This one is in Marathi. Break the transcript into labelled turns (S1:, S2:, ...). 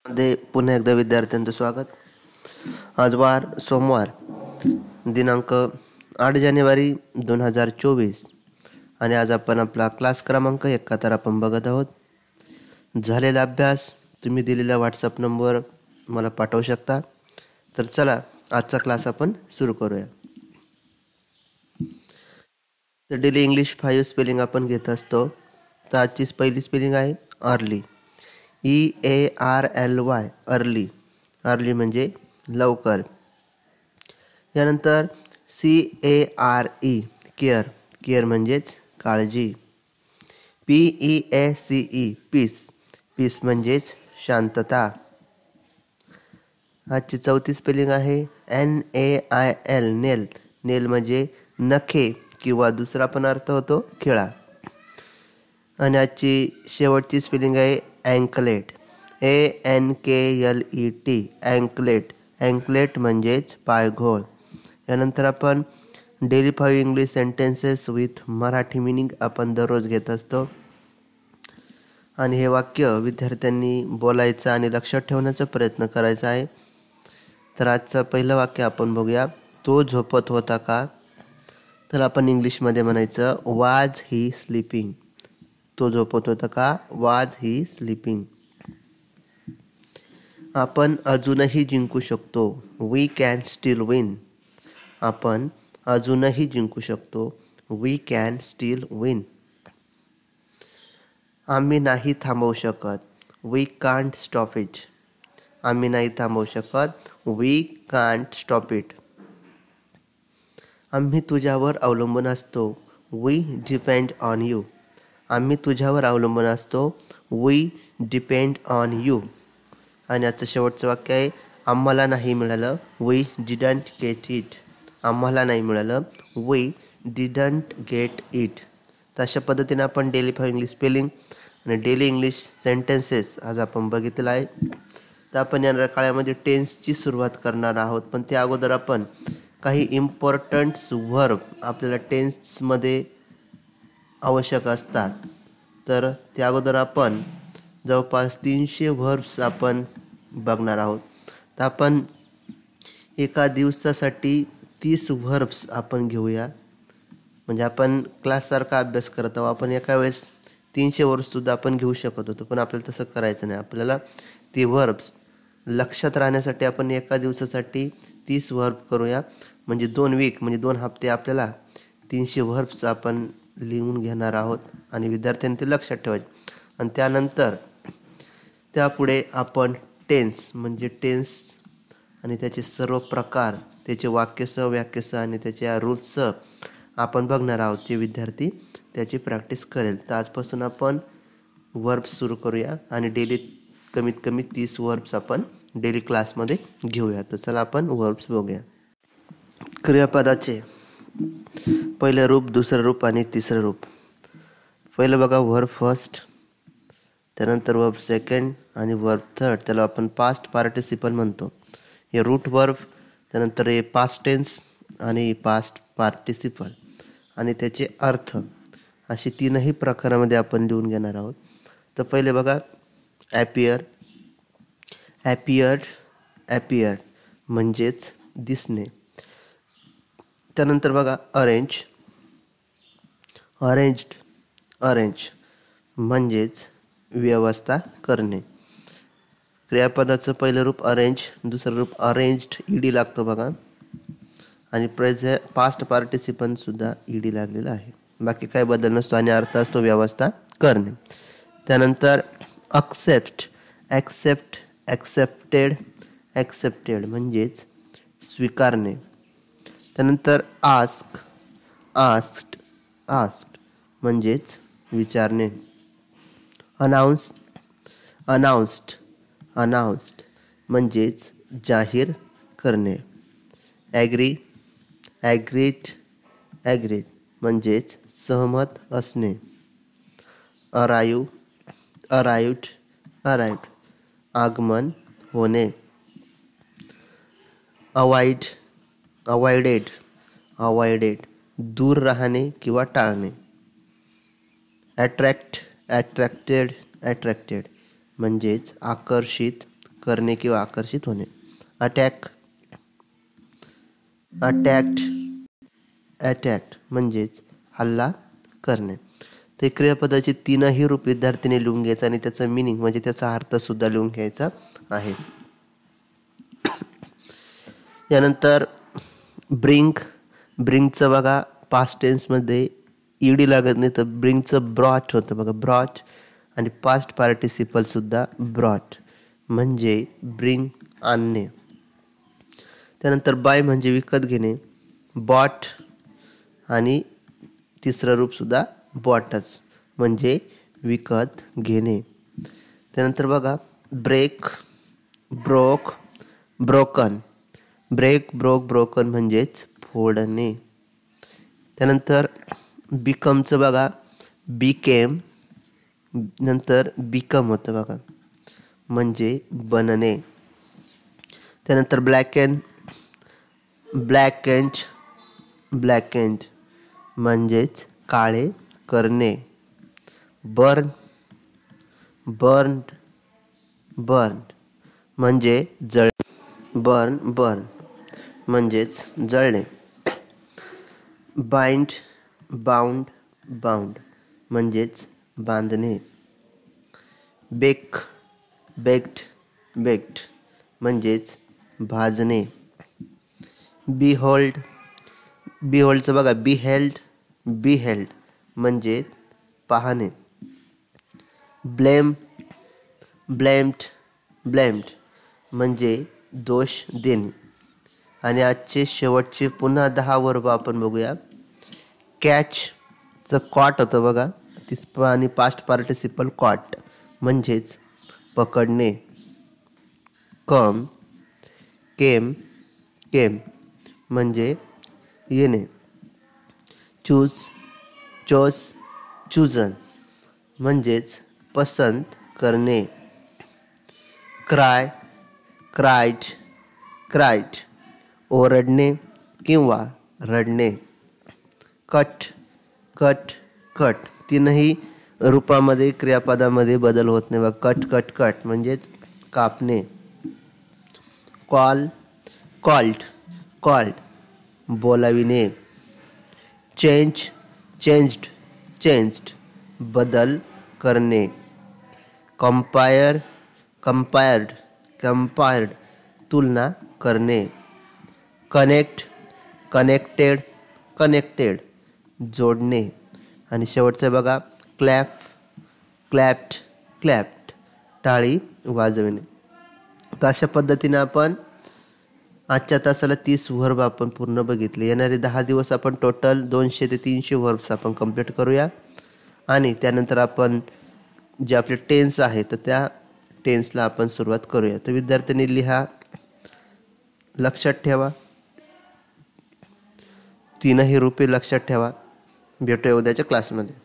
S1: मध्ये पुन्हा एकदा विद्यार्थ्यांचं स्वागत. आज वार सोमवार दिनांक 8 जानेवारी 2024 आणि आज आपण आपला क्लास क्रमांक 71 आपण बघत आहोत. झालेला अभ्यास तुम्ही दिलेल्या व्हॉट्सअप नंबरवर मला पाठवू शकता. तर चला आजचा क्लास आपण सुरू करूया. तर डेली इंग्लिश 5 स्पेलिंग आपण घेत असतो. तर आजची पहिली स्पेलिंग आहे अर्ली. EARLY early. अर्ली म्हणजे लवकर. यानंतर CARE केअर. केअर म्हणजेच काळजी. PEACE piece. पीस म्हणजेच शांतता. आजची चौथी स्पेलिंग आहे NAIL नेल. नेल म्हणजे नखे किंवा दुसरा पण अर्थ होतो खिळा. आणि आजची शेवटची स्पेलिंग आहे अँकलेट. ANKLET anklet. अँकलेट म्हणजेच पायघोळ. यानंतर आपण daily 5 English sentences with Marathi meaning आपण दररोज घेत असतो. आणि हे वाक्य विद्यार्थ्यांनी बोलायचं आणि लक्षात ठेवण्याचा प्रयत्न करायचा आहे. तर आजचं पहिलं वाक्य आपण बघूया. तो झोपत होता का? तर आपण इंग्लिशमध्ये म्हणायचं वाज ही स्लीपिंग. तो झोपत होता का? Was he sleeping. आपण अजूनही जिंकू शकतो. We can still win. आपण अजूनही जिंकू शकतो. We can still win. आम्ही नाही थांबवू शकत. We can't stop it. आम्ही नाही थांबवू शकत. We can't stop it. आम्ही तुझ्यावर अवलंबून असतो. We depend on you. आम्ही तुझ्यावर अवलंबून असतो. We depend on you. आणि आजचं शेवटचं वाक्य आहे आम्हाला नाही मिळालं. We didn't get it. आम्हाला नाही मिळालं. We didn't get it. तर अशा पद्धतीने आपण डेली 5 इंग्लिश स्पेलिंग आणि डेली इंग्लिश सेंटेन्सेस आज आपण बघितलं आहे. तर आपण या काळामध्ये टेन्सची सुरुवात करणार आहोत. पण त्या अगोदर आपण काही इम्पॉर्टंट्स व्हर्ब आपल्याला टेन्समध्ये आवश्यक असतात. तर त्या अगोदर आपण जवळपास 300 व्हर्ब्स आपण बघणार आहोत. तर आपण एका दिवसासाठी 30 व्हर्ब्स आपण घेऊया. म्हणजे आपण क्लाससारखा अभ्यास करत आहोत. आपण एका वेळेस 300 व्हर्ब्ससुद्धा आपण घेऊ शकत होतो. पण आपल्याला तसं करायचं नाही. आपल्याला ती व्हर्ब्स लक्षात राहण्यासाठी आपण एका दिवसासाठी 30 व्हर्ब करूया. म्हणजे 2 वीक म्हणजे 2 हप्ते आपल्याला 300 व्हर्ब्स आपण लिहून घेणार आहोत. आणि विद्यार्थ्यांनी ते लक्षात ठेवायचे. आणि त्यानंतर त्यापुढे आपण टेन्स म्हणजे टेन्स आणि त्याचे सर्व प्रकार, त्याचे वाक्यसह व्याख्यसह आणि त्याच्या रूल्ससह आपण बघणार आहोत. जे विद्यार्थी त्याची प्रॅक्टिस करेल. तर आजपासून आपण वर्ब्स सुरू करूया आणि डेली कमीत कमी 30 वर्ब्स आपण डेली क्लासमध्ये घेऊया. तर चला आपण वर्ब्स बघूया. क्रियापदाचे पहिलं रूप, दुसरं रूप आणि तिसरं रूप. पहिलं बघा वर्ब फर्स्ट, त्यानंतर वर्ब सेकंड आणि वर्ब थर्ड. त्याला आपण पास्ट पार्टिसिपल म्हणतो. हे रूट वर्ब, त्यानंतर हे पास्ट टेन्स आणि पास्ट पार्टिसिपल आणि त्याचे अर्थ अशी 3ही प्रकारामध्ये आपण लिहून घेणार आहोत. तर पहिले बघा ॲपियर. ॲपियर्ड. ॲपियर्ड म्हणजेच दिसणे. त्यानंतर बघा अरेंज. अरेंज्ड. अरेंज म्हणजेच व्यवस्था करणे. क्रियापदाचं पहिलं रूप अरेंज, दुसरं रूप अरेंज्ड ईडी लागतो बघा. आणि पास्ट पार्टिसिपंटसुद्धा ईडी लागलेला आहे. बाकी काय बदल नसतो आणि अर्थ असतो व्यवस्था करणे. त्यानंतर अक्सेप्ट. ॲक्सेप्ट. ॲक्सेप्टेड. ॲक्सेप्टेड म्हणजेच स्वीकारणे. त्यानंतर आस्क. आस्क्ड. आस्क्ड म्हणजेच विचारणे. अनाऊन्स. अनाऊन्स्ड. अनाऊन्स्ड म्हणजेच जाहीर करणे. ॲग्री. ॲग्रीड. ॲग्रीड म्हणजेच सहमत असणे. अराईव्ह. अराईव्ड. अराईव्ड आगमन होणे. अवॉइड. अवॉइडेड. अवॉइडेड दूर राहणे किंवा टाळणे. अट्रॅक्ट. अट्रॅक्टेड. अट्रॅक्टेड म्हणजेच आकर्षित करणे किंवा आकर्षित होणे. अटॅक, अटॅक्ट, अटॅक्ट म्हणजेच हल्ला करणे. ते क्रियापदाची तीनही रूप विद्यार्थ्यांनी लिहून घ्यायचं आणि त्याचा मिनिंग म्हणजे त्याचा अर्थ सुद्धा लिहून घ्यायचा आहे. यानंतर ब्रिंग, ब्रिंगचं बघा पास्ट टेन्समध्ये ईडी लागत नाही तर ब्रिंगचं ब्रॉट होतं बघा, ब्रॉट. आणि पास्ट पार्टिसिपल सुद्धा ब्रॉट म्हणजे ब्रिंग आणणे. त्यानंतर बाय म्हणजे विकत घेणे, बॉट. आणि तिसरं रूप सुद्धा बॉटच म्हणजे विकत घेणे. त्यानंतर बघा break, broke, broken. Break, broke, broken म्हणजेच फोडणे. त्यानंतर बिकमचं बघा बिकेम, नंतर बिकम होतं बघा म्हणजे बनणे. त्यानंतर ब्लॅकेन, ब्लॅकेंड, ब्लॅकेंड म्हणजेच काळे करणे. बर्न, बर्न्ड, बर्न्ड म्हणजे जळ, बर्न, बर्न म्हणजेच जळणे. बाइंड, बाउंड, बाउंड म्हणजेच बांधणे. बेक, बेक्ड, बेक्ड म्हणजेच भाजणे. बिहोल्ड, बिहोल्डचं बघा बिहेल्ड, बिहेल्ड म्हणजे पाहणे. ब्लेम, ब्लेम्ड, ब्लेम्ड म्हणजे दोष देणे. आणि आजचे शेवटचे पुन्हा 10 वर्ब आपण बघूया. कॅचचं कॉट होतं बघा, आणि पास्ट पार्टिसिपल कॉट म्हणजेच पकडणे. कम, केम, केम म्हणजे येणे. चूज, चोज, चूजन म्हणजेच पसंत करणे. क्राय, क्राईड, क्राईड ओरडणे किंवा रडणे. कट, कट, कट तीनही रूपामध्ये क्रियापदामध्ये बदल होत नाही बघा. कट, कट, कट म्हणजेच कापणे. कॉल, कॉल्ड, कॉल्ड बोलाविणे. चेंज, चेंज्ड, चेंज्ड बदल करणे. कंपायर, कंपायर्ड, कंपायर्ड तुलना करणे. कनेक्ट, कनेक्टेड, कनेक्टेड जोडणे. आणि शेवटचं बघा क्लॅप, क्लॅप्ड, क्लॅप्ड टाळी वाजविणे. तर अशा पद्धतीने आपण आजच्या तासाला 30 वर्ब आपण पूर्ण बघितले. येणारे 10 दिवस आपण टोटल 200 ते 300 वर्ब्स आपण कंप्लीट करूया. आणि त्यानंतर आपण जे आपले टेन्स आहे तर त्या टेन्सला आपण सुरुवात करूया. तर विद्यार्थ्यांनी लिहा, लक्षात ठेवा, तीनही रूपे लक्षात ठेवा. भेटूया उद्याच्या क्लासमध्ये.